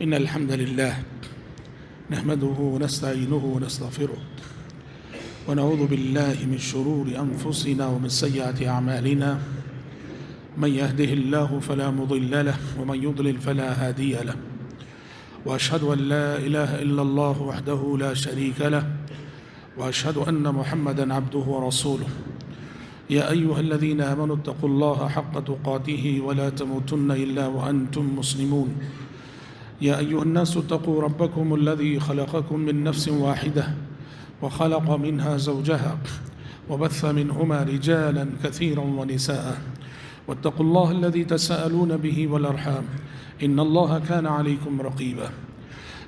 إن الحمد لله نحمده ونستعينه ونستغفره ونعوذ بالله من شرور أنفسنا ومن سيئات أعمالنا من يهده الله فلا مضل له ومن يضلل فلا هادي له وأشهد أن لا إله إلا الله وحده لا شريك له وأشهد أن محمدًا عبده ورسوله يا أيها الذين آمنوا اتقوا الله حق تقاته ولا تموتن إلا وأنتم مسلمون يا أيها الناس اتقوا ربكم الذي خلقكم من نفس واحدة وخلق منها زوجها وبث منهما رجالا كثيرا ونساء واتقوا الله الذي تساءلون به والأرحام إن الله كان عليكم رقيبا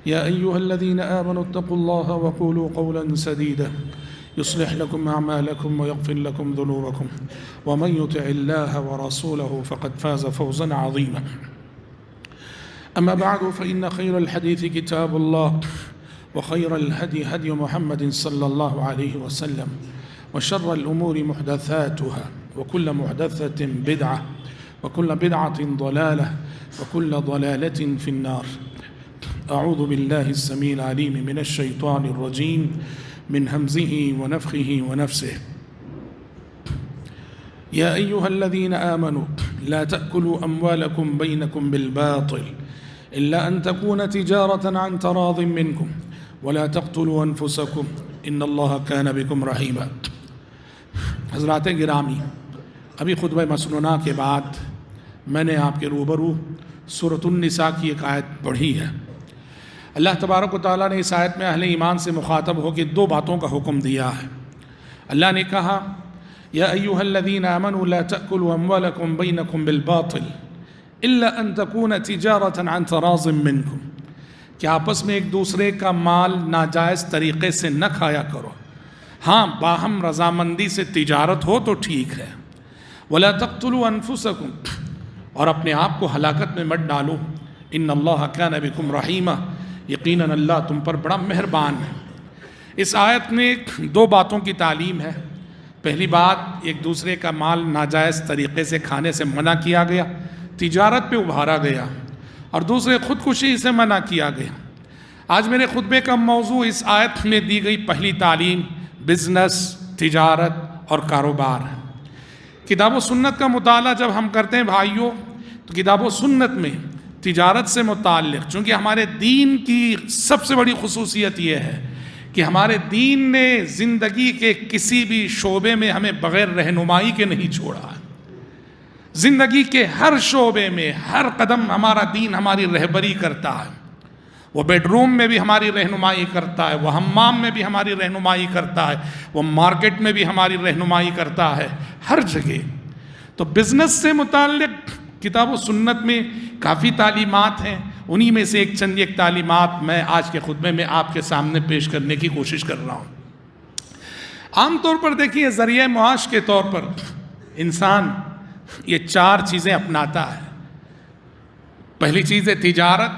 يا أيها الذين آمنوا اتقوا الله وقولوا قولا سديدا يصلح لكم أعمالكم ويغفر لكم ذنوبكم ومن يطع الله ورسوله فقد فاز فوزا عظيما أما بعد فإن خير الحديث كتاب الله وخير الهدي هدي محمد صلى الله عليه وسلم وشر الأمور محدثاتها وكل محدثة بدعة وكل بدعة ضلالة وكل ضلالة في النار أعوذ بالله السميع العليم من الشيطان الرجيم من همزه ونفخه ونفسه يا أيها الذين آمنوا لا تأكلوا أموالكم بينكم بالباطل إلا أن تكون تجارة عن تراض منكم ولا تقتلوا أنفسكم إن الله كان بكم رحيما. حضرات گرامی، ابھی خطبہ مسنونہ کے بعد میں نے آپ کے روبرو سورۃ النساء کی ایک آیت پڑھی ہے. اللہ تبارک و تعالیٰ نے اس آیت میں اہل ایمان سے مخاطب ہو کے دو باتوں کا حکم دیا ہے. اللہ نے کہا یا ایھا الذین آمنوا لا تأکلوا اموالکم بینکم بالباطل الا ان تکون تجارۃ عن تراض منکم، کہ آپس میں ایک دوسرے کا مال ناجائز طریقے سے نہ کھایا کرو، ہاں باہم رضامندی سے تجارت ہو تو ٹھیک ہے. ولا تقتلوا انفسکم، اور اپنے آپ کو ہلاکت میں مت ڈالو. ان اللہ کان بکم رحیما، یقیناً اللہ تم پر بڑا مہربان ہے. اس آیت میں دو باتوں کی تعلیم ہے. پہلی بات، ایک دوسرے کا مال ناجائز طریقے سے کھانے سے منع کیا گیا، تجارت پہ ابھارا گیا. اور دوسرے، خودکشی سے منع کیا گیا. آج میرے خطبے کا موضوع اس آیت میں دی گئی پہلی تعلیم بزنس، تجارت اور کاروبار ہے. کتاب و سنت کا مطالعہ جب ہم کرتے ہیں بھائیوں، تو کتاب و سنت میں تجارت سے متعلق، چونکہ ہمارے دین کی سب سے بڑی خصوصیت یہ ہے کہ ہمارے دین نے زندگی کے کسی بھی شعبے میں ہمیں بغیر رہنمائی کے نہیں چھوڑا ہے. زندگی کے ہر شعبے میں ہر قدم ہمارا دین ہماری رہبری کرتا ہے. وہ بیڈ روم میں بھی ہماری رہنمائی کرتا ہے، وہ حمام میں بھی ہماری رہنمائی کرتا ہے، وہ مارکیٹ میں بھی ہماری رہنمائی کرتا ہے، ہر جگہ. تو بزنس سے متعلق کتاب و سنت میں کافی تعلیمات ہیں. انہی میں سے ایک تعلیمات میں آج کے خطبے میں آپ کے سامنے پیش کرنے کی کوشش کر رہا ہوں. عام طور پر دیکھیے، ذریعہ معاش کے طور پر انسان یہ چار چیزیں اپناتا ہے. پہلی چیز ہے تجارت،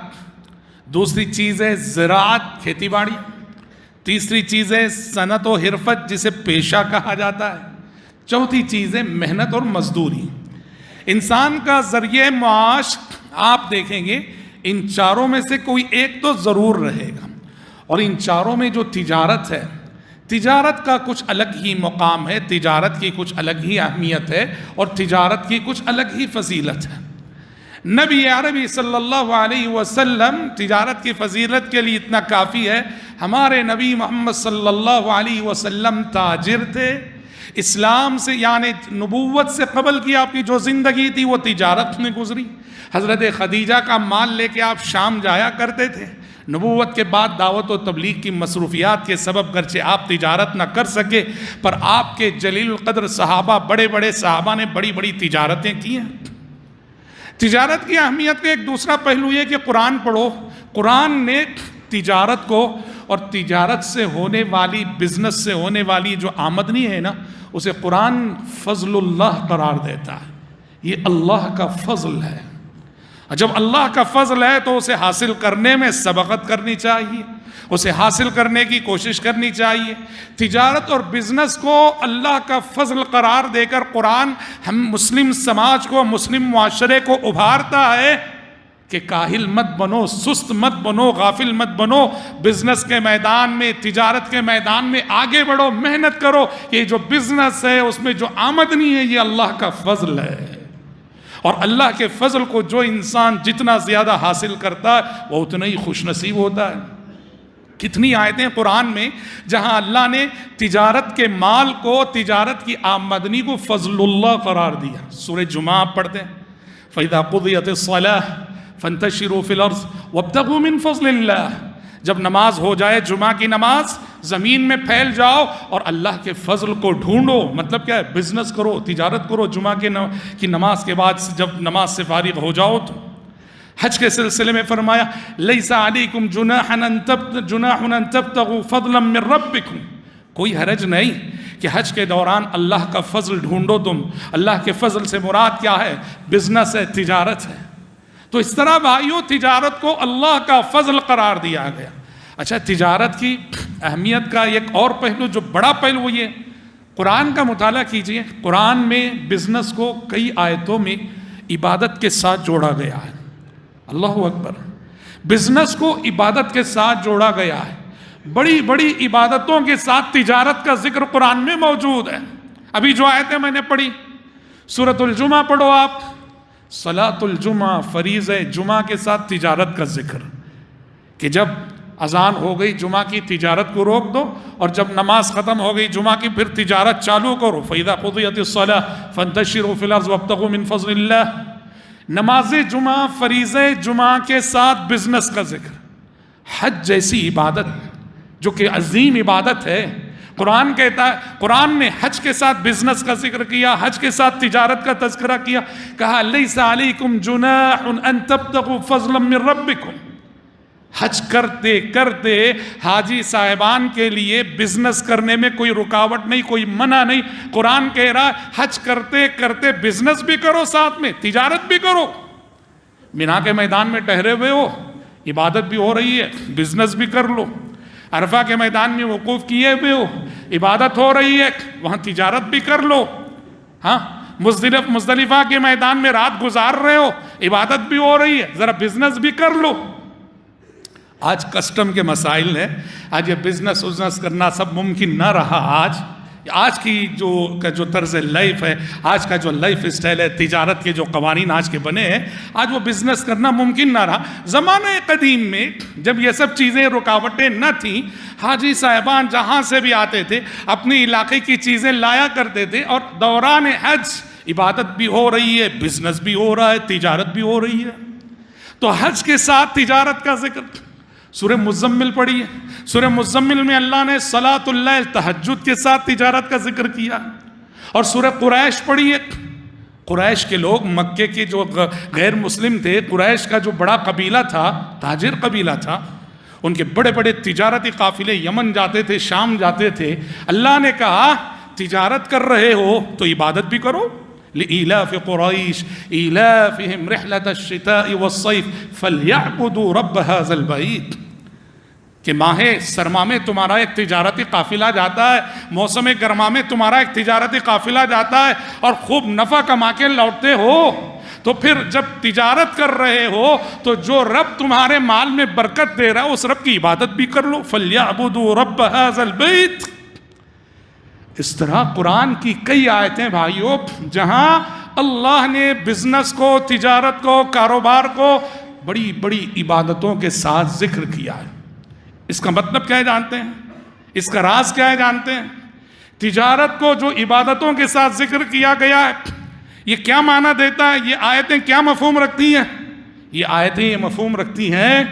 دوسری چیز ہے زراعت، کھیتی باڑی، تیسری چیز ہے صنعت و حرفت جسے پیشہ کہا جاتا ہے، چوتھی چیز ہے محنت اور مزدوری. انسان کا ذریعہ معاش آپ دیکھیں گے ان چاروں میں سے کوئی ایک تو ضرور رہے گا. اور ان چاروں میں جو تجارت ہے، تجارت کا کچھ الگ ہی مقام ہے، تجارت کی کچھ الگ ہی اہمیت ہے، اور تجارت کی کچھ الگ ہی فضیلت ہے. نبی عربی صلی اللہ علیہ وسلم تجارت کی فضیلت کے لیے اتنا کافی ہے. ہمارے نبی محمد صلی اللہ علیہ وسلم تاجر تھے. اسلام سے یعنی نبوت سے قبل کی آپ کی جو زندگی تھی وہ تجارت میں گزری. حضرت خدیجہ کا مال لے کے آپ شام جایا کرتے تھے. نبوت کے بعد دعوت و تبلیغ کی مصروفیات کے سبب گرچہ آپ تجارت نہ کر سکے، پر آپ کے جلیل القدر صحابہ، بڑے بڑے صحابہ نے بڑی بڑی تجارتیں کی ہیں. تجارت کی اہمیت کا ایک دوسرا پہلو یہ کہ قرآن پڑھو. قرآن نے تجارت کو اور تجارت سے ہونے والی، بزنس سے ہونے والی جو آمدنی ہے نا، اسے قرآن فضل اللہ قرار دیتا ہے. یہ اللہ کا فضل ہے. جب اللہ کا فضل ہے تو اسے حاصل کرنے میں سبقت کرنی چاہیے، اسے حاصل کرنے کی کوشش کرنی چاہیے. تجارت اور بزنس کو اللہ کا فضل قرار دے کر قرآن ہم مسلم سماج کو، مسلم معاشرے کو ابھارتا ہے کہ کاہل مت بنو، سست مت بنو، غافل مت بنو، بزنس کے میدان میں، تجارت کے میدان میں آگے بڑھو، محنت کرو. یہ جو بزنس ہے اس میں جو آمدنی ہے یہ اللہ کا فضل ہے، اور اللہ کے فضل کو جو انسان جتنا زیادہ حاصل کرتا ہے وہ اتنا ہی خوش نصیب ہوتا ہے. کتنی آیتیں قرآن میں جہاں اللہ نے تجارت کے مال کو، تجارت کی آمدنی کو فضل اللہ قرار دیا. سورہ جمعہ آپ پڑھتے ہیں فَإِذَا قُضِيَتِ الصَّلَاةُ فَانْتَشِرُوا فِي الْأَرْضِ وَابْتَغُوا مِنْ فَضْلِ اللَّهِ. جب نماز ہو جائے جمعہ کی نماز، زمین میں پھیل جاؤ اور اللہ کے فضل کو ڈھونڈو. مطلب کیا ہے؟ بزنس کرو، تجارت کرو. جمعہ کی نماز کے بعد جب نماز سے فارغ ہو جاؤ تو حج کے سلسلے میں فرمایا لَيْسَ عَلَيْكُمْ جُنَاحٌ أَن تَبْتَغُوا فَضْلًا مِّن رَبِّكُمْ. کوئی حرج نہیں کہ حج کے دوران اللہ کا فضل ڈھونڈو تم. اللہ کے فضل سے مراد کیا ہے؟ بزنس ہے، تجارت ہے. تو اس طرح بھائیو تجارت کو اللہ کا فضل قرار دیا گیا. اچھا، تجارت کی اہمیت کا ایک اور پہلو، جو بڑا پہلو، یہ قرآن کا مطالعہ کیجئے. قرآن میں بزنس کو کئی آیتوں میں عبادت کے ساتھ جوڑا گیا ہے. اللہ اکبر. بزنس کو عبادت کے ساتھ جوڑا گیا ہے. بڑی بڑی عبادتوں کے ساتھ تجارت کا ذکر قرآن میں موجود ہے. ابھی جو آیتیں میں نے پڑھی، سورۃ الجمعہ پڑھو آپ، صلاۃ الجمعہ، فریضہ جمعہ کے ساتھ تجارت کا ذکر، کہ جب اذان ہو گئی جمعہ کی تجارت کو روک دو، اور جب نماز ختم ہو گئی جمعہ کی پھر تجارت چالو کرو. فَإِذَا قُضِيَتِ الصَّلَاةُ فَانْتَشِرُوا فِي الْأَرْضِ وَابْتَغُوا مِنْ فَضْلِ اللَّهِ. نماز جمعہ، فریضہ جمعہ کے ساتھ بزنس کا ذکر. حج جیسی عبادت جو کہ عظیم عبادت ہے، قرآن کہتا ہے، قرآن نے حج کے ساتھ بزنس کا ذکر کیا، حج کے ساتھ تجارت کا تذکرہ کیا. کہا لَيْسَ عَلَيْكُمْ جُنَاحٌ أَن تَبْتَغُوا فَضْلًا مِّن رَبِّكُمْ. حج کرتے کرتے حاجی صاحبان کے لیے بزنس کرنے میں کوئی رکاوٹ نہیں، کوئی منع نہیں. قرآن کہہ رہا ہے حج کرتے کرتے بزنس بھی کرو، ساتھ میں تجارت بھی کرو. مینا کے میدان میں ٹہرے ہوئے ہو، عبادت بھی ہو رہی ہے، بزنس بھی کر لو. عرفہ کے میدان میں وقوف کیے ہوئے ہو، عبادت ہو رہی ہے، وہاں تجارت بھی کر لو. ہاں، مزدلفہ کے میدان میں رات گزار رہے ہو، عبادت بھی ہو رہی ہے، ذرا بزنس بھی کر لو. آج کسٹم کے مسائل ہیں، آج یہ بزنس کرنا سب ممکن نہ رہا. آج کی جو طرز لائف ہے، آج کا جو لائف اسٹائل ہے، تجارت کے جو قوانین آج کے بنے ہیں، آج وہ بزنس کرنا ممکن نہ رہا. زمانہ قدیم میں جب یہ سب چیزیں رکاوٹیں نہ تھیں، حاجی صاحبان جہاں سے بھی آتے تھے اپنی علاقے کی چیزیں لایا کرتے تھے، اور دوران حج عبادت بھی ہو رہی ہے، بزنس بھی ہو رہا ہے، تجارت بھی ہو رہی ہے. تو حج کے ساتھ تجارت کا ذکر. سورہ مزمل پڑھی ہے، سورہ مزمل میں اللہ نے صلاۃ اللیل، تہجد کے ساتھ تجارت کا ذکر کیا. اور سورہ قریش پڑھی ہے. قریش کے لوگ، مکے کے جو غیر مسلم تھے، قریش کا جو بڑا قبیلہ تھا، تاجر قبیلہ تھا، ان کے بڑے بڑے تجارتی قافلے یمن جاتے تھے، شام جاتے تھے. اللہ نے کہا تجارت کر رہے ہو تو عبادت بھی کرو. لإيلاف قريش إيلافهم رحلة الشتاء والصيف فليعبدوا رب هذا البيت. کہ ماہ سرما میں تمہارا ایک تجارتی قافلہ جاتا ہے، موسم گرما میں تمہارا ایک تجارتی قافلہ جاتا ہے، اور خوب نفع کما کے لوٹتے ہو. تو پھر جب تجارت کر رہے ہو تو جو رب تمہارے مال میں برکت دے رہا ہے اس رب کی عبادت بھی کر لو. فَلْيَعْبُدُوا رَبَّ هَذَا الْبَيْتِ. اس طرح قرآن کی کئی آیتیں بھائیوں جہاں اللہ نے بزنس کو، تجارت کو، کاروبار کو بڑی بڑی عبادتوں کے ساتھ ذکر کیا ہے. اس کا مطلب کیا ہے جانتے ہیں؟ اس کا راز کیا ہے جانتے ہیں؟ تجارت کو جو عبادتوں کے ساتھ ذکر کیا گیا ہے، یہ کیا معنی دیتا ہے؟ یہ آیتیں کیا مفہوم رکھتی ہیں؟ یہ آیتیں یہ مفہوم رکھتی ہیں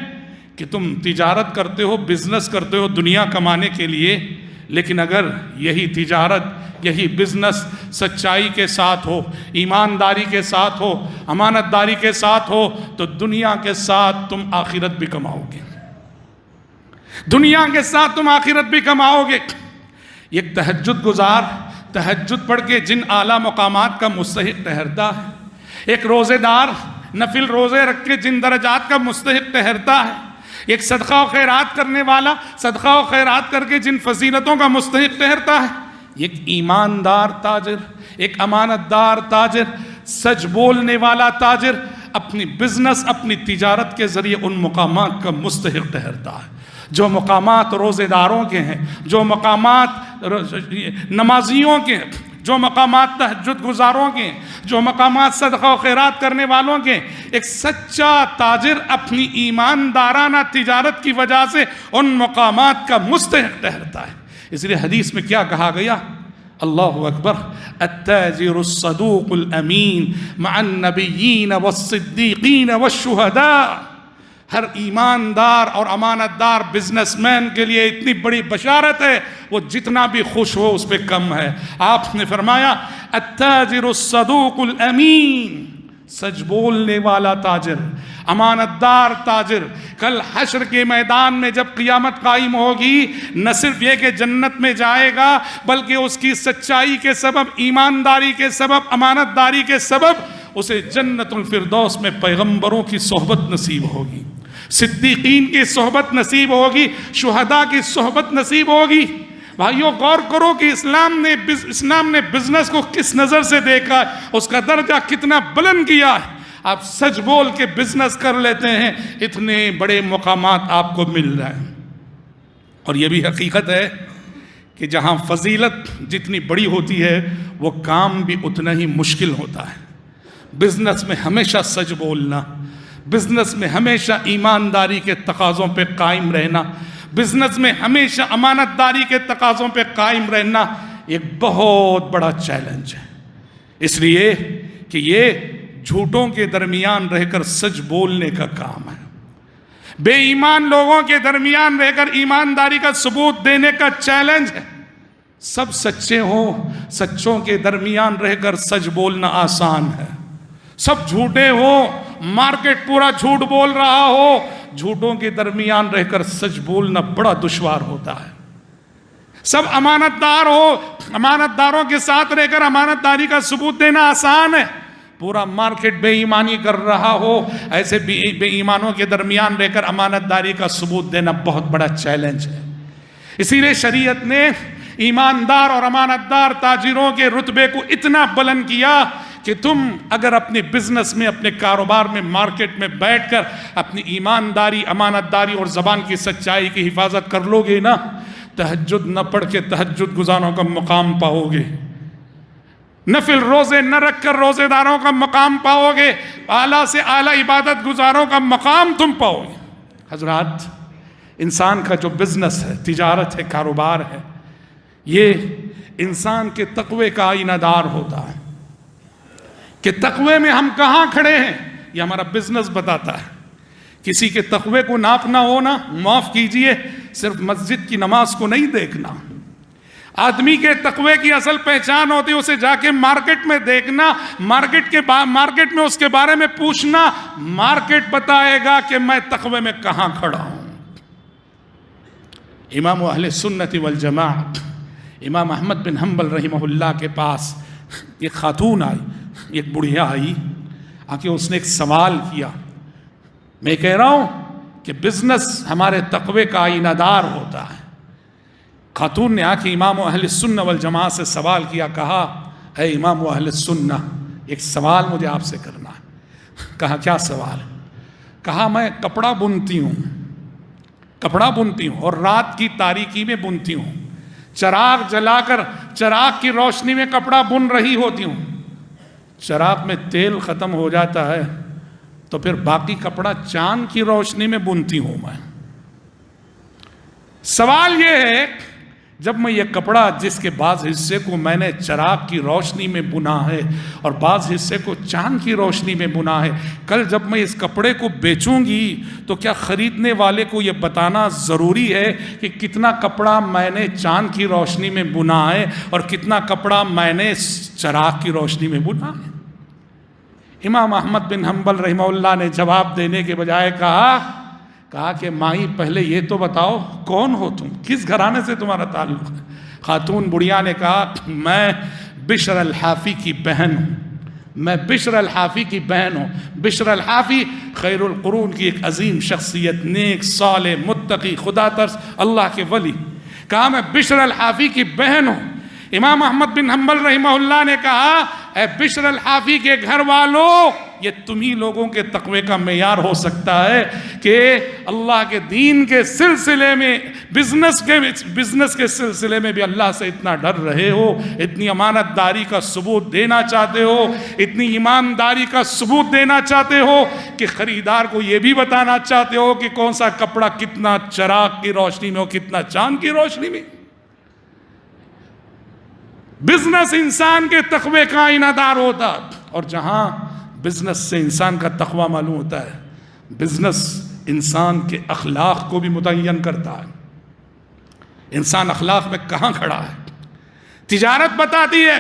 کہ تم تجارت کرتے ہو، بزنس کرتے ہو دنیا کمانے کے لیے، لیکن اگر یہی تجارت، یہی بزنس سچائی کے ساتھ ہو، ایمانداری کے ساتھ ہو، امانت داری کے ساتھ ہو، تو دنیا کے ساتھ تم آخرت بھی کماؤ گے. دنیا کے ساتھ تم آخرت بھی کماؤ گے. ایک تہجد گزار تہجد پڑھ کے جن اعلیٰ مقامات کا مستحق ٹھہرتا ہے، ایک روزے دار نفل روزے رکھ کے جن درجات کا مستحق ٹھہرتا ہے، ایک صدقہ و خیرات کرنے والا صدقہ و خیرات کر کے جن فضیلتوں کا مستحق ٹھہرتا ہے، ایک ایماندار تاجر، ایک امانت دار تاجر، سچ بولنے والا تاجر، اپنی بزنس اپنی تجارت کے ذریعے ان مقامات کا مستحق ٹھہرتا ہے۔ جو مقامات روزے داروں کے ہیں، جو مقامات نمازیوں کے ہیں، جو مقامات تہجد گزاروں کے ہیں، جو مقامات صدقہ و خیرات کرنے والوں کے ہیں، ایک سچا تاجر اپنی ایماندارانہ تجارت کی وجہ سے ان مقامات کا مستحق ٹھہرتا ہے۔ اس لیے حدیث میں کیا کہا گیا؟ اللہ اکبر، التاجر الصدوق الامین مع النبیین والصدیقین والشہداء۔ ہر ایماندار اور امانت دار بزنس مین کے لیے اتنی بڑی بشارت ہے، وہ جتنا بھی خوش ہو اس پہ کم ہے۔ آپ نے فرمایا التاجر الصدوق الامین، سچ بولنے والا تاجر، امانت دار تاجر، کل حشر کے میدان میں جب قیامت قائم ہوگی، نہ صرف یہ کہ جنت میں جائے گا، بلکہ اس کی سچائی کے سبب، ایمانداری کے سبب، امانت داری کے سبب اسے جنت الفردوس میں پیغمبروں کی صحبت نصیب ہوگی، صدیقین کی صحبت نصیب ہوگی، شہداء کی صحبت نصیب ہوگی۔ بھائیوں غور کرو کہ اسلام نے بزنس کو کس نظر سے دیکھا ہے، اس کا درجہ کتنا بلند کیا ہے۔ آپ سچ بول کے بزنس کر لیتے ہیں، اتنے بڑے مقامات آپ کو مل رہے ہیں۔ اور یہ بھی حقیقت ہے کہ جہاں فضیلت جتنی بڑی ہوتی ہے، وہ کام بھی اتنا ہی مشکل ہوتا ہے۔ بزنس میں ہمیشہ سچ بولنا، بزنس میں ہمیشہ ایمانداری کے تقاضوں پہ قائم رہنا، بزنس میں ہمیشہ امانت داری کے تقاضوں پہ قائم رہنا ایک بہت بڑا چیلنج ہے۔ اس لیے کہ یہ جھوٹوں کے درمیان رہ کر سچ بولنے کا کام ہے، بے ایمان لوگوں کے درمیان رہ کر ایمانداری کا ثبوت دینے کا چیلنج ہے۔ سب سچے ہوں، سچوں کے درمیان رہ کر سچ بولنا آسان ہے۔ سب جھوٹے ہوں، مارکیٹ پورا جھوٹ بول رہا ہو، جھوٹوں کے درمیان رہ کر سچ بولنا بڑا دشوار ہوتا ہے۔ سب امانت دار ہو، امانت داروں کے ساتھ رہ کر امانت داری کا ثبوت دینا آسان ہے۔ پورا مارکیٹ بے ایمانی کر رہا ہو، ایسے بے ایمانوں کے درمیان رہ کر امانت داری کا ثبوت دینا بہت بڑا چیلنج ہے۔ اسی لیے شریعت نے ایماندار اور امانت دار تاجروں کے رتبے کو اتنا بلند کیا کہ تم اگر اپنے بزنس میں، اپنے کاروبار میں، مارکیٹ میں بیٹھ کر اپنی ایمانداری، امانت داری اور زبان کی سچائی کی حفاظت کر لو گے نا، تہجد نہ پڑھ کے تہجد گزاروں کا مقام پاؤ گے، نفل روزے نہ رکھ کر روزے داروں کا مقام پاؤ گے، اعلیٰ سے اعلیٰ عبادت گزاروں کا مقام تم پاؤ گے۔ حضرات، انسان کا جو بزنس ہے، تجارت ہے، کاروبار ہے، یہ انسان کے تقوی کا آئینہ دار ہوتا ہے کہ تقوی میں ہم کہاں کھڑے ہیں، یہ ہمارا بزنس بتاتا ہے۔ کسی کے تقوی کو ناپنا ہونا، معاف کیجئے، صرف مسجد کی نماز کو نہیں دیکھنا۔ آدمی کے تقوی کی اصل پہچان ہوتی ہے اسے جا کے مارکیٹ میں دیکھنا، مارکیٹ میں اس کے بارے میں پوچھنا، مارکیٹ بتائے گا کہ میں تقوی میں کہاں کھڑا ہوں۔ امام اہل سنت والجماعت امام احمد بن حنبل رحمہ اللہ کے پاس ایک خاتون آئی، ایک بڑھیا آئی، آکے اس نے ایک سوال کیا۔ میں کہہ رہا ہوں کہ بزنس ہمارے تقوی کا آئینہ دار ہوتا ہے۔ خاتون نے آ کے امام اہل سنت والجماعت سے سوال کیا، کہا اے امام اہل سنت، ایک سوال مجھے آپ سے کرنا ہے۔ کہا کیا سوال ہے؟ کہا میں کپڑا بنتی ہوں اور رات کی تاریکی میں بنتی ہوں، چراغ جلا کر چراغ کی روشنی میں کپڑا بن رہی ہوتی ہوں، چراغ میں تیل ختم ہو جاتا ہے تو پھر باقی کپڑا چاند کی روشنی میں بنتی ہوں میں۔ سوال یہ ہے، جب میں یہ کپڑا جس کے بعض حصے کو میں نے چراغ کی روشنی میں بنا ہے اور بعض حصے کو چاند کی روشنی میں بنا ہے، کل جب میں اس کپڑے کو بیچوں گی تو کیا خریدنے والے کو یہ بتانا ضروری ہے کہ کتنا کپڑا میں نے چاند کی روشنی میں بنا ہے اور کتنا کپڑا میں نے چراغ کی روشنی میں بنا ہے؟ امام احمد بن حنبل رحمہ اللہ نے جواب دینے کے بجائے کہا کہ مائی پہلے یہ تو بتاؤ کون ہو تم، کس گھرانے سے تمہارا تعلق ہے؟ خاتون بڑھیا نے کہا میں بشر الحافی کی بہن ہوں، میں بشر الحافی کی بہن ہوں۔ بشر الحافی خیر القرون کی ایک عظیم شخصیت، نیک، صالح، متقی، خدا ترس، اللہ کے ولی۔ کہا میں بشر الحافی کی بہن ہوں۔ امام احمد بن حنبل رحمہ اللہ نے کہا اے بشر الحافی کے گھر والوں، یہ تمہیں لوگوں کے تقوی کا معیار ہو سکتا ہے کہ اللہ کے دین کے سلسلے میں، بزنس کے سلسلے میں بھی اللہ سے اتنا ڈر رہے ہو، اتنی امانت داری کا ثبوت دینا چاہتے ہو، اتنی ایمانداری کا ثبوت دینا چاہتے ہو کہ خریدار کو یہ بھی بتانا چاہتے ہو کہ کون سا کپڑا کتنا چراغ کی روشنی میں ہو، کتنا چاند کی روشنی میں۔ بزنس انسان کے تقوی کا آئینہ دار ہوتا، اور جہاں بزنس سے انسان کا تقوی معلوم ہوتا ہے، بزنس انسان کے اخلاق کو بھی متعین کرتا ہے۔ انسان اخلاق میں کہاں کھڑا ہے؟ تجارت بتاتی ہے،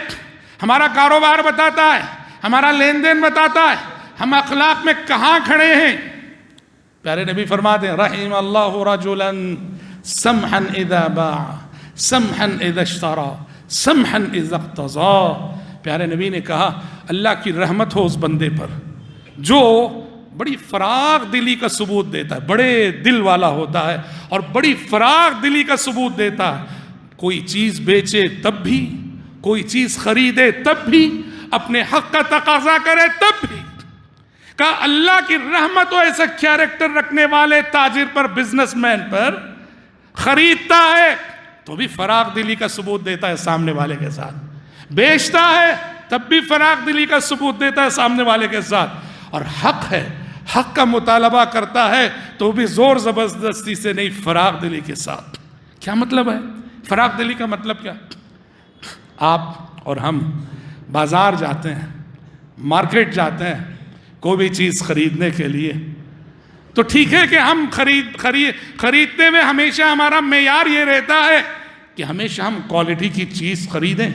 ہمارا کاروبار بتاتا ہے، ہمارا لین دین بتاتا ہے ہم اخلاق میں کہاں کھڑے ہیں۔ پیارے نبی فرماتے ہیں رحم اللہ رجلا سمحا اذا باع سمحا اذا اشترى سمحا اذا اقتضى۔ پیارے نبی نے کہا اللہ کی رحمت ہو اس بندے پر جو بڑی فراغ دلی کا ثبوت دیتا ہے، بڑے دل والا ہوتا ہے اور بڑی فراغ دلی کا ثبوت دیتا ہے، کوئی چیز بیچے تب بھی، کوئی چیز خریدے تب بھی، اپنے حق کا تقاضا کرے تب بھی۔ کہا اللہ کی رحمت ہو ایسا کیریکٹر رکھنے والے تاجر پر، بزنس مین پر، خریدتا ہے تو بھی فراغ دلی کا ثبوت دیتا ہے سامنے والے کے ساتھ، بیچتا ہے تب بھی فراغ دلی کا ثبوت دیتا ہے سامنے والے کے ساتھ، اور حق ہے، حق کا مطالبہ کرتا ہے تو بھی زور زبردستی سے نہیں، فراغ دلی کے ساتھ۔ کیا مطلب ہے فراغ دلی کا؟ مطلب کیا؟ آپ اور ہم بازار جاتے ہیں، مارکیٹ جاتے ہیں کوئی بھی چیز خریدنے کے لیے، تو ٹھیک ہے کہ ہم خریدتے ہوئے ہمیشہ ہمارا معیار یہ رہتا ہے کہ ہمیشہ ہم کوالٹی کی چیز خریدیں،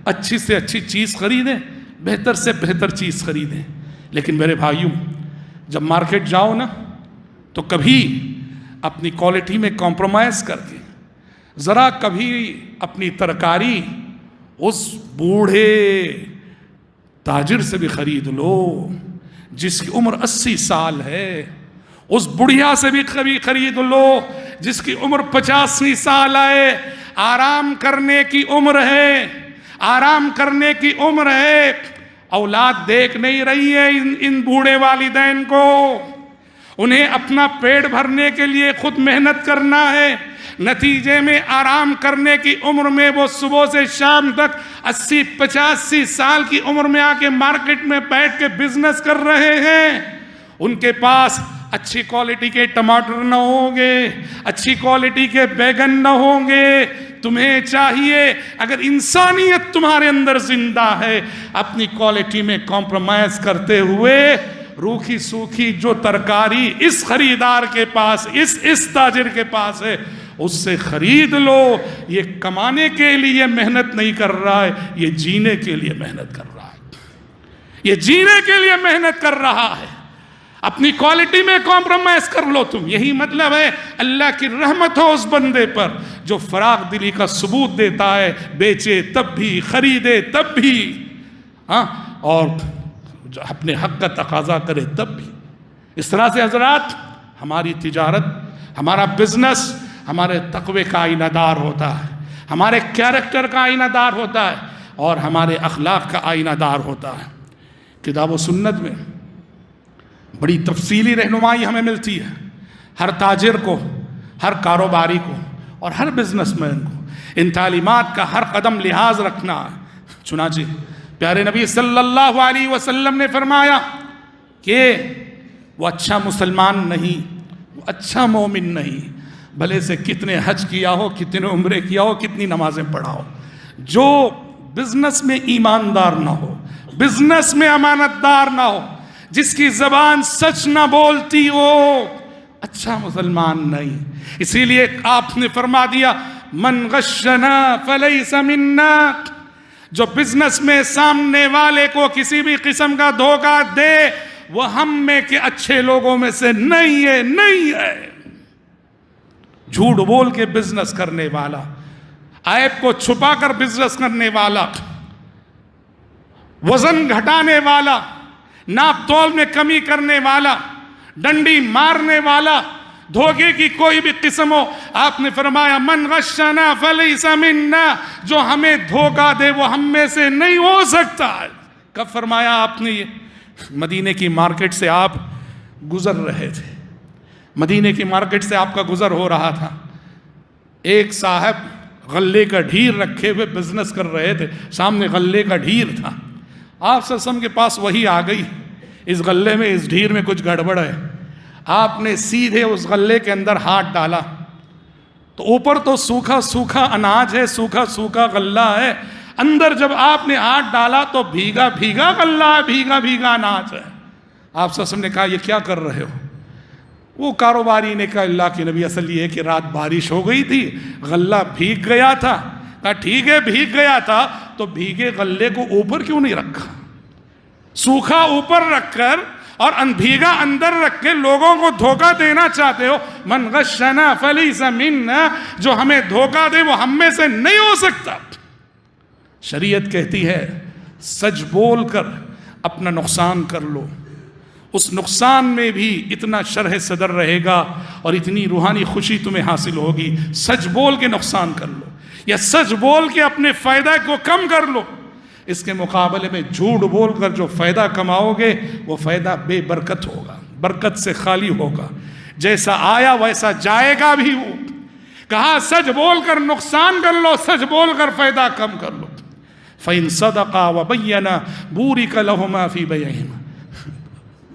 اچھی سے اچھی چیز خریدیں، بہتر سے بہتر چیز خریدیں۔ لیکن میرے بھائیوں، جب مارکیٹ جاؤ نا تو کبھی اپنی کوالٹی میں کمپرومائز کر کے ذرا کبھی اپنی ترکاری اس بوڑھے تاجر سے بھی خرید لو جس کی عمر 80 سال ہے، اس بڑھیا سے بھی کبھی خرید لو جس کی عمر 85 سال ہے، آرام کرنے کی عمر ہے، آرام کرنے کی عمر ہے، اولاد دیکھ نہیں رہی ہے ان بوڑھے والدین کو، انہیں اپنا پیٹ بھرنے کے لیے خود محنت کرنا ہے، نتیجے میں آرام کرنے کی عمر میں وہ صبح سے شام تک 80-85 سال کی عمر میں آ کے مارکیٹ میں بیٹھ کے بزنس کر رہے ہیں۔ ان کے پاس اچھی کوالٹی کے ٹماٹر نہ ہوں گے، اچھی کوالٹی کے بیگن نہ ہوں گے۔ تمہیں چاہیے اگر انسانیت تمہارے اندر زندہ ہے، اپنی کوالٹی میں کمپرومائز کرتے ہوئے روکھی سوکھی جو ترکاری اس خریدار کے پاس، اس تاجر کے پاس ہے، اس سے خرید لو۔ یہ کمانے کے لیے محنت نہیں کر رہا ہے، یہ جینے کے لیے محنت کر رہا ہے، یہ جینے کے لیے محنت کر رہا ہے۔ اپنی کوالٹی میں کمپرومائز کر لو تم، یہی مطلب ہے اللہ کی رحمت ہو اس بندے پر جو فراغ دلی کا ثبوت دیتا ہے، بیچے تب بھی، خریدے تب بھی، اور جو اپنے حق کا تقاضا کرے تب بھی۔ اس طرح سے حضرات ہماری تجارت، ہمارا بزنس ہمارے تقوی کا آئینہ دار ہوتا ہے، ہمارے کیریکٹر کا آئینہ دار ہوتا ہے، اور ہمارے اخلاق کا آئینہ دار ہوتا ہے۔ کتاب و سنت میں بڑی تفصیلی رہنمائی ہمیں ملتی ہے، ہر تاجر کو، ہر کاروباری کو اور ہر بزنس مین کو ان تعلیمات کا ہر قدم لحاظ رکھنا ہے۔ چنانچہ پیارے نبی صلی اللہ علیہ وسلم نے فرمایا کہ وہ اچھا مسلمان نہیں، وہ اچھا مومن نہیں، بھلے سے کتنے حج کیا ہو، کتنے عمرے کیا ہو، کتنی نمازیں پڑھا ہو، جو بزنس میں ایماندار نہ ہو، بزنس میں امانت دار نہ ہو، جس کی زبان سچ نہ بولتی ہو، اچھا مسلمان نہیں۔ اسی لیے آپ نے فرما دیا من غشنا فلیس منا، جو بزنس میں سامنے والے کو کسی بھی قسم کا دھوکہ دے وہ ہم میں کے اچھے لوگوں میں سے نہیں ہے، نہیں ہے۔ جھوٹ بول کے بزنس کرنے والا، عیب کو چھپا کر بزنس کرنے والا، وزن گھٹانے والا، ناپ تول میں کمی کرنے والا، ڈنڈی مارنے والا، دھوکے کی کوئی بھی قسم ہو، آپ نے فرمایا من غشنا فلیس منا، جو ہمیں دھوکہ دے وہ ہم میں سے نہیں ہو سکتا۔ کب فرمایا آپ نے یہ؟ مدینے کی مارکیٹ سے آپ گزر رہے تھے، مدینے کی مارکیٹ سے آپ کا گزر ہو رہا تھا، ایک صاحب غلے کا ڈھیر رکھے ہوئے بزنس کر رہے تھے، سامنے غلے کا ڈھیر تھا، آپ صلی اللہ علیہ وسلم کے پاس وہی آ گئی، اس غلے میں اس ڈھیر میں کچھ گڑبڑ ہے، آپ نے سیدھے اس غلے کے اندر ہاتھ ڈالا تو اوپر تو سوکھا سوکھا اناج ہے، سوکھا سوکھا غلہ ہے، اندر جب آپ نے ہاتھ ڈالا تو بھیگا بھیگا غلہ ہے، بھیگا بھیگا اناج ہے۔ آپ صلی اللہ علیہ وسلم نے کہا یہ کیا کر رہے ہو؟ وہ کاروباری نے کہا اللہ کے نبی اصل یہ ہے کہ رات بارش ہو گئی تھی، غلہ بھیگ گیا تھا۔ کہا ٹھیک ہے بھیگ گیا تھا تو بھیگے غلے کو اوپر کیوں نہیں رکھا؟ سوکھا اوپر رکھ کر اور بھیگا اندر رکھ کے لوگوں کو دھوکہ دینا چاہتے ہو۔ من غشنا فلیس منا، جو ہمیں دھوکہ دے وہ ہم میں سے نہیں ہو سکتا۔ شریعت کہتی ہے سچ بول کر اپنا نقصان کر لو، اس نقصان میں بھی اتنا شرح صدر رہے گا اور اتنی روحانی خوشی تمہیں حاصل ہوگی۔ سچ بول کے نقصان کر لو یا سچ بول کے اپنے فائدہ کو کم کر لو، اس کے مقابلے میں جھوٹ بول کر جو فائدہ کماؤ گے وہ فائدہ بے برکت ہوگا، برکت سے خالی ہوگا، جیسا آیا ویسا جائے گا بھی وہ۔ کہا سچ بول کر نقصان کر لو، سچ بول کر فائدہ کم کر لو۔ فَإِن صَدَقَا وَبَيَّنَا بُورِكَ لَهُمَا فِي بَيْعِهِمَا،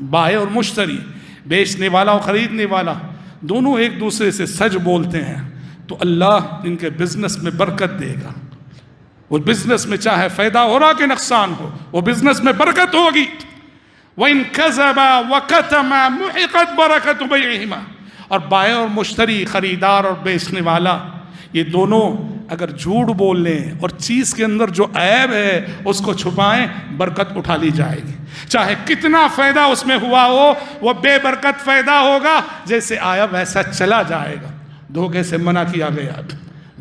بائع اور مشتری، بیچنے والا اور خریدنے والا دونوں ایک دوسرے سے سچ بولتے ہیں تو اللہ ان کے بزنس میں برکت دے گا۔ وہ بزنس میں چاہے فائدہ ہو رہا کہ نقصان ہو، وہ بزنس میں برکت ہوگی۔ وَإِن كَذَبَا وَكَتَمَا مُحِقَتْ بَرَكَتُ بَيْعِهِمَا، اور بائع اور مشتری، خریدار اور بیچنے والا، یہ دونوں اگر جھوٹ بول لیں اور چیز کے اندر جو عیب ہے اس کو چھپائیں، برکت اٹھا لی جائے گی۔ چاہے کتنا فائدہ اس میں ہوا ہو وہ بے برکت فائدہ ہوگا، جیسے آیا ویسا چلا جائے گا۔ دھوکے سے منع کیا گیا،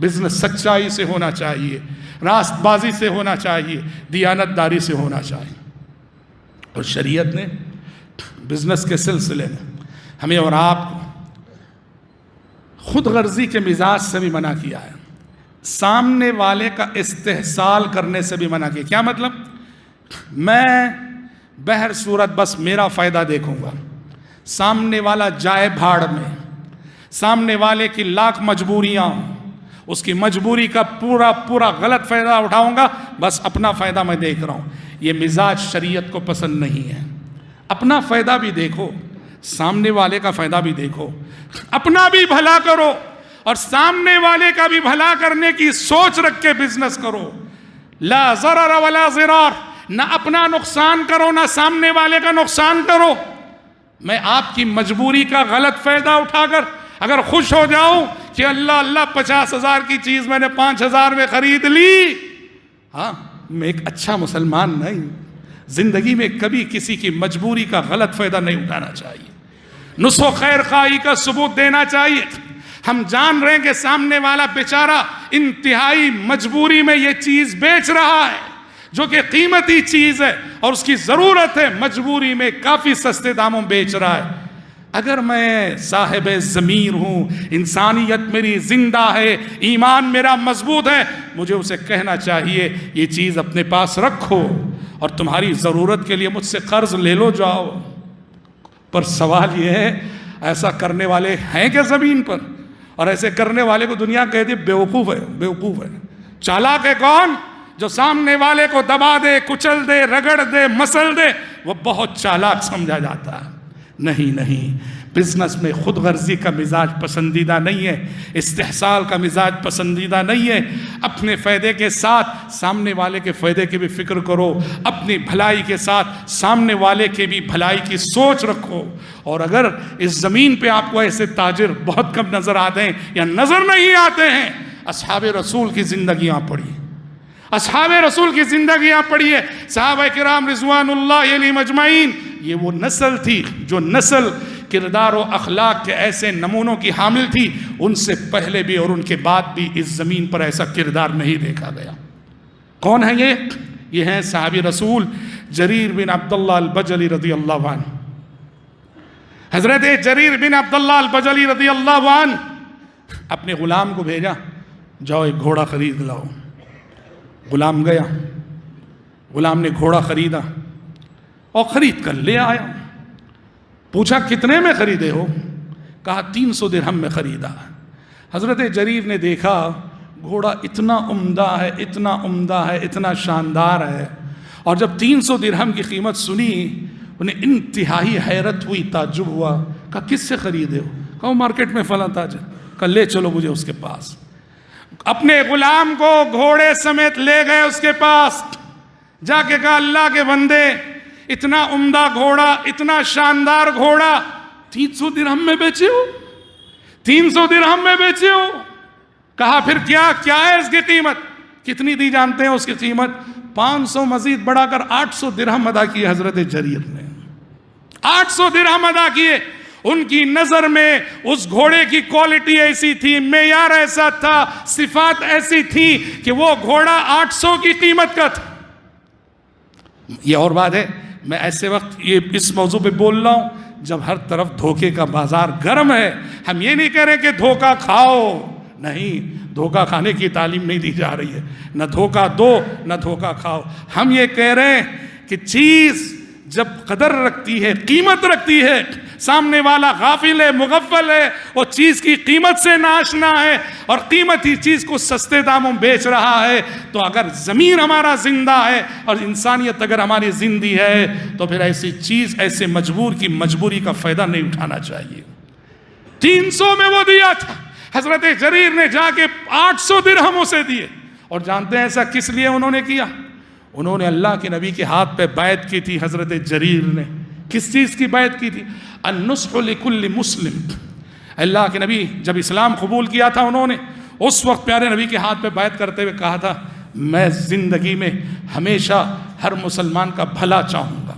بزنس سچائی سے ہونا چاہیے، راست بازی سے ہونا چاہیے، دیانت داری سے ہونا چاہیے۔ اور شریعت نے بزنس کے سلسلے میں ہمیں اور آپ کو خود غرضی کے مزاج سے بھی منع کیا ہے، سامنے والے کا استحصال کرنے سے بھی منع کیا۔ کیا مطلب؟ میں بہر صورت بس میرا فائدہ دیکھوں گا، سامنے والا جائے بھاڑ میں، سامنے والے کی لاکھ مجبوریاں، اس کی مجبوری کا پورا غلط فائدہ اٹھاؤں گا، بس اپنا فائدہ میں دیکھ رہا ہوں۔ یہ مزاج شریعت کو پسند نہیں ہے۔ اپنا فائدہ بھی دیکھو، سامنے والے کا فائدہ بھی دیکھو، اپنا بھی بھلا کرو اور سامنے والے کا بھی بھلا کرنے کی سوچ رکھ کے بزنس کرو۔ لا ضرر ولا ضرار، نہ اپنا نقصان کرو نہ سامنے والے کا نقصان کرو۔ میں آپ کی مجبوری کا غلط فائدہ اٹھا کر اگر خوش ہو جاؤں کہ اللہ 50,000 کی چیز میں نے 5,000 میں خرید لی، ہاں میں ایک اچھا مسلمان نہیں۔ زندگی میں کبھی کسی کی مجبوری کا غلط فائدہ نہیں اٹھانا چاہیے، نصح و خیر خواہی کا ثبوت دینا چاہیے۔ ہم جان رہے ہیں کہ سامنے والا بیچارہ انتہائی مجبوری میں یہ چیز بیچ رہا ہے جو کہ قیمتی چیز ہے اور اس کی ضرورت ہے، مجبوری میں کافی سستے داموں بیچ رہا ہے۔ اگر میں صاحب ضمیر ہوں، انسانیت میری زندہ ہے، ایمان میرا مضبوط ہے، مجھے اسے کہنا چاہیے یہ چیز اپنے پاس رکھو اور تمہاری ضرورت کے لیے مجھ سے قرض لے لو جاؤ۔ پر سوال یہ ہے ایسا کرنے والے ہیں کیا زمین پر؟ اور ایسے کرنے والے کو دنیا کہتی بیوقوف ہے، بیوقوف ہے۔ چالاک ہے کون؟ جو سامنے والے کو دبا دے، کچل دے، رگڑ دے، مسل دے، وہ بہت چالاک سمجھا جاتا ہے۔ نہیں، بزنس میں خود غرضی کا مزاج پسندیدہ نہیں ہے، استحصال کا مزاج پسندیدہ نہیں ہے۔ اپنے فائدے کے ساتھ سامنے والے کے فائدے کی بھی فکر کرو، اپنی بھلائی کے ساتھ سامنے والے کے بھی بھلائی کی سوچ رکھو۔ اور اگر اس زمین پہ آپ کو ایسے تاجر بہت کم نظر آتے ہیں یا نظر نہیں آتے ہیں، اصحاب رسول کی زندگیاں پڑھی، اصحاب رسول کی زندگیاں پڑھیے، صحابہ کرام رضوان اللہ علیہم اجمعین۔ یہ وہ نسل تھی جو نسل کردار و اخلاق کے ایسے نمونوں کی حامل تھی، ان سے پہلے بھی اور ان کے بعد بھی اس زمین پر ایسا کردار نہیں دیکھا گیا۔ کون ہے یہ ہیں صحابی رسول جریر بن عبداللہ البجلی رضی اللہ عنہ۔ حضرت جریر بن عبداللہ البجلی رضی اللہ عنہ اپنے غلام کو بھیجا، جاؤ ایک گھوڑا خرید لاؤ۔ غلام گیا، غلام نے گھوڑا خریدا، اور خرید کر لے آیا. پوچھا کتنے میں خریدے ہو؟ کہا 300 درہم میں خریدا. حضرت جریر نے دیکھا گھوڑا اتنا عمدہ ہے، اتنا عمدہ ہے، اتنا شاندار ہے، اور جب 300 درہم کی قیمت سنی انہیں انتہائی حیرت ہوئی، تعجب ہوا. کہا کس سے خریدے ہو؟ کہا وہ مارکیٹ میں فلاں تاجر. کہا لے چلو مجھے اس کے پاس. اپنے غلام کو گھوڑے سمیت لے گئے اس کے پاس. جا کے کہا اللہ کے بندے، اتنا عمدہ گھوڑا، اتنا شاندار گھوڑا 300 درہم میں بیچے ہو؟ 300 درہم میں بیچے ہو؟ کہا پھر کیا ہے اس کی قیمت؟ کتنی دی جانتے ہیں اس کی قیمت؟ 500 مزید بڑھا کر 800 درہم ادا کیے حضرت جریر نے. 800 درہم ادا کیے. ان کی نظر میں اس گھوڑے کی کوالٹی ایسی تھی، معیار ایسا تھا، صفات ایسی تھی کہ وہ گھوڑا 800 کی قیمت کا تھا. یہ اور بات ہے، میں ایسے وقت یہ اس موضوع پہ بول رہا ہوں جب ہر طرف دھوکے کا بازار گرم ہے. ہم یہ نہیں کہہ رہے کہ دھوکہ کھاؤ، نہیں، دھوکہ کھانے کی تعلیم نہیں دی جا رہی ہے. نہ دھوکہ دو نہ دھوکہ کھاؤ. ہم یہ کہہ رہے ہیں کہ چیز جب قدر رکھتی ہے، قیمت رکھتی ہے، سامنے والا غافل ہے، مغفل ہے، وہ چیز کی قیمت سے ناشنا ہے اور قیمتی چیز کو سستے داموں بیچ رہا ہے، تو اگر ضمیر ہمارا زندہ ہے اور انسانیت اگر ہماری زندگی ہے تو پھر ایسی چیز، ایسے مجبوری کا فائدہ نہیں اٹھانا چاہیے. 300 میں وہ دیا تھا. حضرت جریر نے جا کے 800 درہم اسے دیے. اور جانتے ہیں ایسا کس لیے انہوں نے کیا؟ انہوں نے اللہ کے نبی کے ہاتھ پہ بیعت کی تھی. حضرت جریر نے کس چیز کی بیعت کی تھی؟ النصح لکل مسلم. اللہ کے نبی جب اسلام قبول کیا تھا انہوں نے اس وقت پیارے نبی کے ہاتھ پہ بیعت کرتے ہوئے کہا تھا میں زندگی میں ہمیشہ ہر مسلمان کا بھلا چاہوں گا،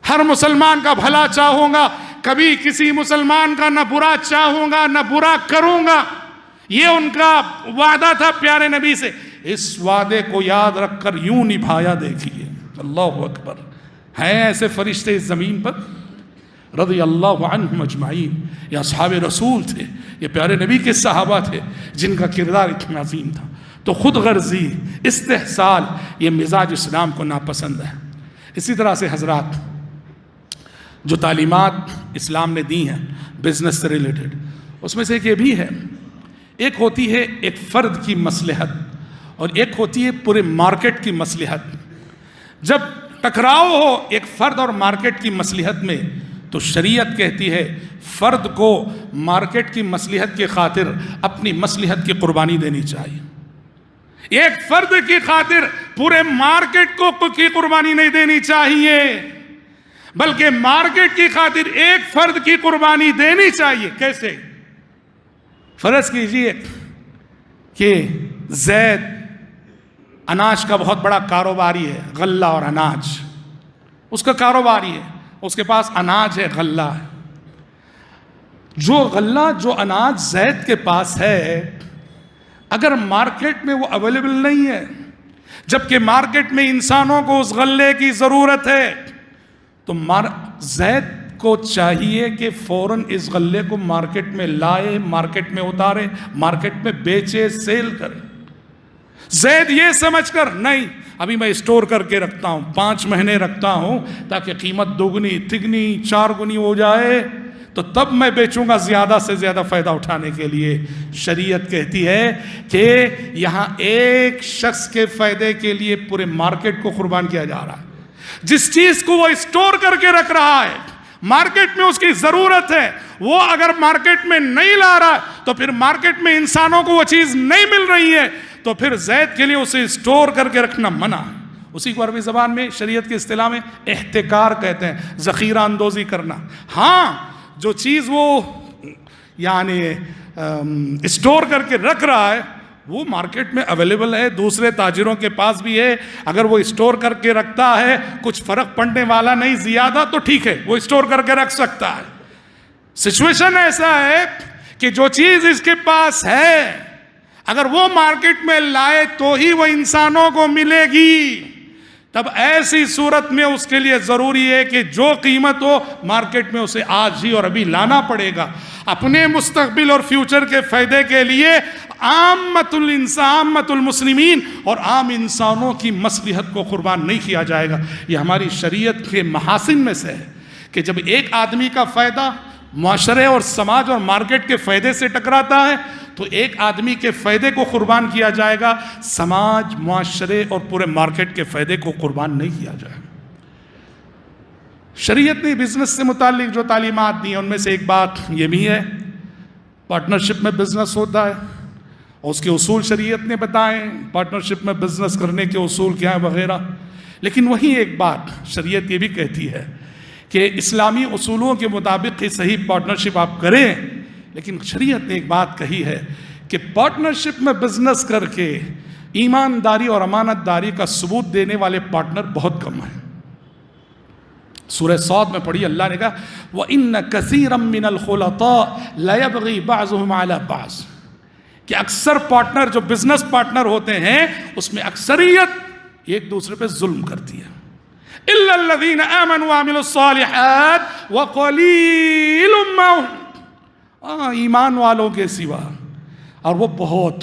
ہر مسلمان کا بھلا چاہوں گا، کبھی کسی مسلمان کا نہ برا چاہوں گا نہ برا کروں گا. یہ ان کا وعدہ تھا پیارے نبی سے. اس وعدے کو یاد رکھ کر یوں نبھایا. دیکھیے اللہ اکبر. ہیں ایسے فرشتے اس زمین پر رضی اللہ عنہم اجمعین. یہ اصحاب رسول تھے، یہ پیارے نبی کے صحابہ تھے جن کا کردار اتنا عظیم تھا. تو خود غرضی، استحصال، یہ مزاج اسلام کو ناپسند ہے. اسی طرح سے حضرات جو تعلیمات اسلام نے دی ہیں بزنس سے ریلیٹڈ، اس میں سے ایک یہ بھی ہے، ایک ہوتی ہے ایک فرد کی مصلحت اور ایک ہوتی ہے پورے مارکیٹ کی مصلحت. جب ٹکراؤ ہو ایک فرد اور مارکیٹ کی مصلحت میں تو شریعت کہتی ہے فرد کو مارکیٹ کی مصلحت کی خاطر اپنی مصلحت کی قربانی دینی چاہیے. ایک فرد کی خاطر پورے مارکیٹ کو کی قربانی نہیں دینی چاہیے، بلکہ مارکیٹ کی خاطر ایک فرد کی قربانی دینی چاہیے. کیسے؟ فرض کیجئے کہ زید اناج کا بہت بڑا کاروباری ہے، غلہ اور اناج اس کا کاروباری ہے، اس کے پاس اناج ہے، غلہ ہے. جو غلہ، جو اناج زید کے پاس ہے، اگر مارکیٹ میں وہ اویلیبل نہیں ہے، جبکہ مارکیٹ میں انسانوں کو اس غلے کی ضرورت ہے، تو زید کو چاہیے کہ فوراً اس غلے کو مارکیٹ میں لائے، مارکیٹ میں اتارے، مارکیٹ میں بیچے، سیل کرے. زید یہ سمجھ کر نہیں ابھی میں اسٹور کر کے رکھتا ہوں، 5 مہینے رکھتا ہوں تاکہ قیمت 2 گنی 3 گنی 4 گنی ہو جائے تو تب میں بیچوں گا زیادہ سے زیادہ فائدہ اٹھانے کے لیے. شریعت کہتی ہے کہ یہاں ایک شخص کے فائدے کے لیے پورے مارکیٹ کو قربان کیا جا رہا ہے. جس چیز کو وہ اسٹور کر کے رکھ رہا ہے، مارکیٹ میں اس کی ضرورت ہے، وہ اگر مارکیٹ میں نہیں لا رہا تو پھر مارکیٹ میں انسانوں کو وہ چیز نہیں مل رہی ہے، تو پھر زید کے لیے اسے اسٹور کر کے رکھنا منع ہے. اسی کو عربی زبان میں شریعت کی اصطلاح میں احتکار کہتے ہیں، ذخیرہ اندوزی کرنا. ہاں جو چیز وہ یعنی اسٹور کر کے رکھ رہا ہے وہ مارکیٹ میں اویلیبل ہے، دوسرے تاجروں کے پاس بھی ہے، اگر وہ اسٹور کر کے رکھتا ہے کچھ فرق پڑنے والا نہیں زیادہ تو ٹھیک ہے، وہ اسٹور کر کے رکھ سکتا ہے. سچویشن ایسا ہے کہ جو چیز اس کے پاس ہے اگر وہ مارکیٹ میں لائے تو ہی وہ انسانوں کو ملے گی. تب ایسی صورت میں اس کے لیے ضروری ہے کہ جو قیمت ہو مارکیٹ میں اسے آج ہی اور ابھی لانا پڑے گا. اپنے مستقبل اور فیوچر کے فائدے کے لیے عامت المسلمین اور عام انسانوں کی مصلحت کو قربان نہیں کیا جائے گا. یہ ہماری شریعت کے محاسن میں سے ہے کہ جب ایک آدمی کا فائدہ معاشرے اور سماج اور مارکیٹ کے فائدے سے ٹکراتا ہے تو ایک آدمی کے فائدے کو قربان کیا جائے گا، سماج، معاشرے اور پورے مارکیٹ کے فائدے کو قربان نہیں کیا جائے گا. شریعت نے بزنس سے متعلق جو تعلیمات دی ہیں ان میں سے ایک بات یہ بھی ہے، پارٹنرشپ میں بزنس ہوتا ہے اور اس کے اصول شریعت نے بتائیں، پارٹنرشپ میں بزنس کرنے کے اصول کیا ہیں وغیرہ. لیکن وہیں ایک بات شریعت یہ بھی کہتی ہے کہ اسلامی اصولوں کے مطابق ہی صحیح پارٹنرشپ آپ کریں، لیکن شریعت نے ایک بات کہی ہے کہ پارٹنرشپ میں بزنس کر کے ایمانداری اور امانت داری کا ثبوت دینے والے پارٹنر بہت کم ہیں. سورہ صاد میں پڑھی، اللہ نے کہا وَإِنَّ كَثِيرًا مِّنَ الْخُلَطَاءِ لَيَبْغِي بَعْضُهُمْ عَلَى بَعْضٍ، کہ اکثر پارٹنر جو بزنس پارٹنر ہوتے ہیں اس میں اکثریت ایک دوسرے پہ ظلم کرتی ہے. إِلَّا الَّذِينَ آمَنُوا وَعَمِلُوا الصَّالِحَاتِ وَقَلِيلٌ مَّا هُمْ، ایمان والوں کے سوا، اور وہ بہت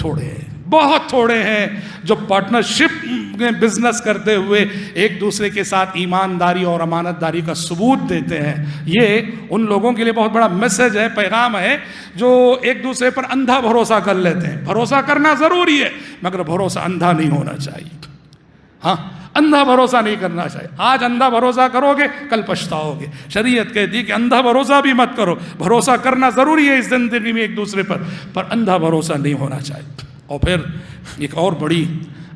تھوڑے ہیں جو پارٹنرشپ میں بزنس کرتے ہوئے ایک دوسرے کے ساتھ ایمانداری اور امانت داری کا ثبوت دیتے ہیں. یہ ان لوگوں کے لیے بہت بڑا میسج ہے، پیغام ہے، جو ایک دوسرے پر اندھا بھروسہ کر لیتے ہیں. بھروسہ کرنا ضروری ہے مگر بھروسہ اندھا نہیں ہونا چاہیے. ہاں، اندھا بھروسہ نہیں کرنا چاہیے. آج اندھا بھروسہ کرو گے کل پچھتاؤ گے. شریعت کہتی ہے کہ اندھا بھروسہ بھی مت کرو. بھروسہ کرنا ضروری ہے اس زندگی میں ایک دوسرے پر اندھا بھروسہ نہیں ہونا چاہیے. اور پھر ایک اور بڑی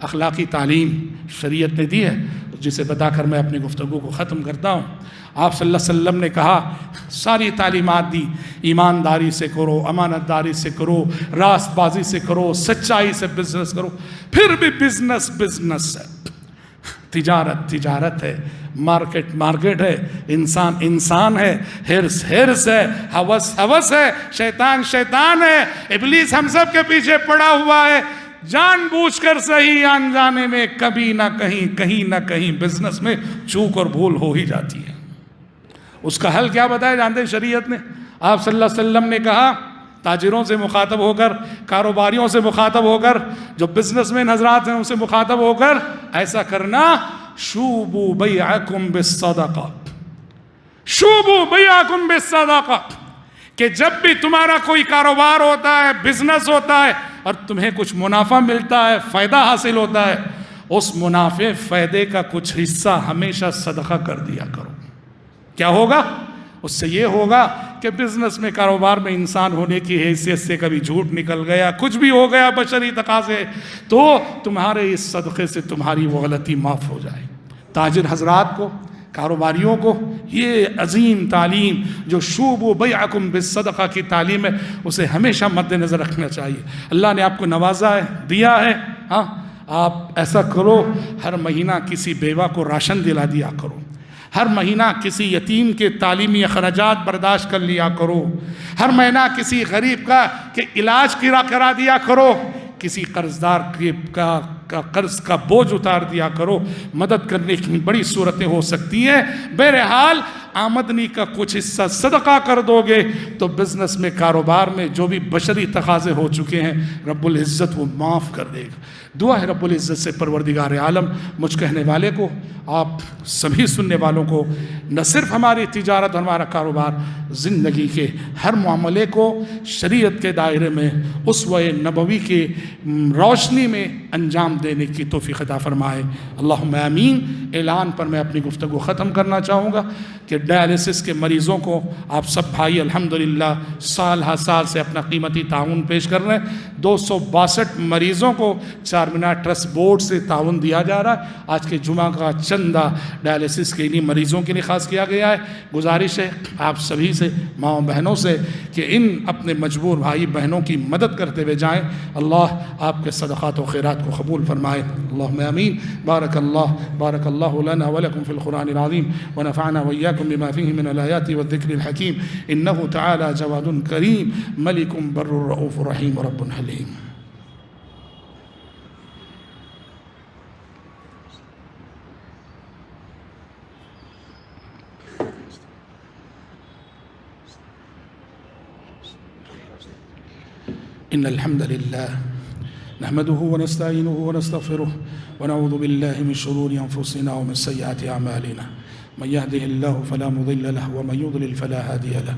اخلاقی تعلیم شریعت نے دی ہے جسے بتا کر میں اپنی گفتگو کو ختم کرتا ہوں. آپ صلی اللہ علیہ وسلم نے کہا، ساری تعلیمات دی، ایمانداری سے کرو، امانت داری سے کرو، راست بازی سے کرو، سچائی سے بزنس کرو. پھر بھی بزنس ہے، تجارت ہے، مارکیٹ ہے، انسان ہے، ہرس ہے، ہوس ہے، شیطان ہے، ابلیس ہم سب کے پیچھے پڑا ہوا ہے. جان بوجھ کر صحیح انجانے میں کہیں نہ کہیں بزنس میں چوک اور بھول ہو ہی جاتی ہے. اس کا حل کیا بتایا جانتے ہیں شریعت نے؟ آپ صلی اللہ علیہ وسلم نے کہا، تاجروں سے مخاطب ہو کر، کاروباریوں سے مخاطب ہو کر، جو بزنس مین حضرات ہیں ان سے مخاطب ہو کر ایسا کرنا، شوبوا بیعکم بالصدقہ، کہ جب بھی تمہارا کوئی کاروبار ہوتا ہے، بزنس ہوتا ہے اور تمہیں کچھ منافع ملتا ہے، فائدہ حاصل ہوتا ہے، اس منافع فائدے کا کچھ حصہ ہمیشہ صدقہ کر دیا کرو. کیا ہوگا؟ اس سے یہ ہوگا کہ بزنس میں، کاروبار میں انسان ہونے کی حیثیت سے کبھی جھوٹ نکل گیا، کچھ بھی ہو گیا بشری تقاضے، تو تمہارے اس صدقے سے تمہاری وہ غلطی معاف ہو جائے. تاجر حضرات کو، کاروباریوں کو یہ عظیم تعلیم جو شوبوا بیعکم بالصدقہ کی تعلیم ہے اسے ہمیشہ مد نظر رکھنا چاہیے. اللہ نے آپ کو نوازا ہے، دیا ہے، ہاں، آپ ایسا کرو، ہر مہینہ کسی بیوہ کو راشن دلا دیا کرو، ہر مہینہ کسی یتیم کے تعلیمی اخراجات برداشت کر لیا کرو، ہر مہینہ کسی غریب کا علاج کرا دیا کرو، کسی قرضدار کا قرض کا بوجھ اتار دیا کرو. مدد کرنے کی بڑی صورتیں ہو سکتی ہیں. بہرحال آمدنی کا کچھ حصہ صدقہ کر دو گے تو بزنس میں، کاروبار میں جو بھی بشری تقاضے ہو چکے ہیں رب العزت وہ معاف کر دے گا. دعا ہے رب العزت سے پروردگار عالم مجھ کہنے والے کو، آپ سبھی سننے والوں کو، نہ صرف ہماری تجارت اور ہمارا کاروبار، زندگی کے ہر معاملے کو شریعت کے دائرے میں، اسوہ نبوی کے روشنی میں انجام دینے کی توفیق عطا فرمائے. اللہم آمین. اعلان پر میں اپنی گفتگو ختم کرنا چاہوں گا کہ ڈائلیسس کے مریضوں کو آپ سب بھائی الحمدللہ سال ہر سال سے اپنا قیمتی تعاون پیش کر رہے ہیں. 262 مریضوں کو چار مینار ٹرسٹ بورڈ سے تعاون دیا جا رہا ہے. آج کے جمعہ کا چندہ ڈائلیسس کے انہی مریضوں کے لیے خاص کیا گیا ہے. گزارش ہے آپ سبھی سے، ماں بہنوں سے، کہ ان اپنے مجبور بھائی بہنوں کی مدد کرتے ہوئے جائیں. اللہ آپ کے صدقات و خیرات کو قبول فرمائے. اللہم آمین. بارک اللہ لنا ولکم فی القرآن العظیم ونفعنا وإياكم بما فيه من الآيات والذكر الحكيم إنه تعالى جواد كريم ملك بر رؤوف رحيم رب حليم. إن الحمد لله نحمده ونستعينه ونستغفره ونعوذ بالله من شرور أنفسنا ومن سيئات أعمالنا من يهده الله فلا مضل له ومن يضلل فلا هادي له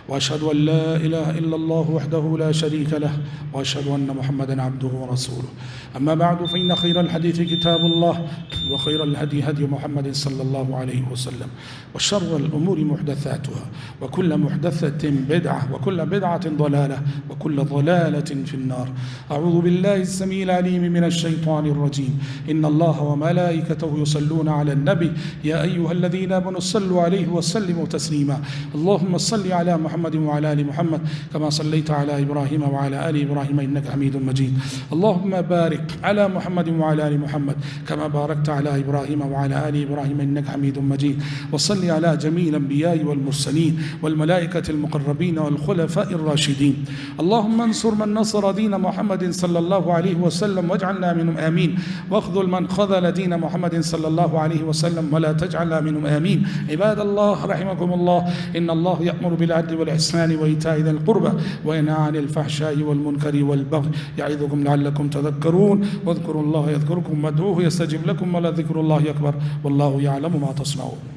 وأشهد أن لا إله إلا الله وحده لا شريك له وأشهد أن محمدًا عبده ورسوله. أما بعد فإن خير الحديث كتاب الله وخير الهدي هدي محمد صلى الله عليه وسلم وشر الأمور محدثاتها وكل محدثة بدعة وكل بدعة ضلالة وكل ضلالة في النار. أعوذ بالله السميع العليم من الشيطان الرجيم. إن الله وملائكته يصلون على النبي يا أيها الذين آمنوا صلوا عليه وسلموا تسليما. اللهم صل على محمد وعلى آل محمد كما صليت على إبراهيم وعلى آل إبراهيم إنك حميد مجيد. اللهم بارك على محمد وعلى آل محمد كما باركت على إبراهيم وعلى آل إبراهيم إنك حميد مجيد. وصل على جميع الأنبياء والمرسلين والملائكة المقربين والخلفاء الراشدين. اللهم انصر من نصر دين محمد صلى الله عليه وسلم واجعلنا منهم آمين، واخذل من خذل دين محمد صلى الله عليه وسلم ولا تجعلنا منهم آمين. عباد الله رحمكم الله، إن الله يأمر بالعدل والإحسان وإيتاء ذي القربى وينهى عن الفحشاء والمنكر والبغي يعظكم لعلكم تذكرون. واذكروا الله يذكركم وادعوه يستجب لكم ولذكر الله أكبر والله يعلم ما تصنعون.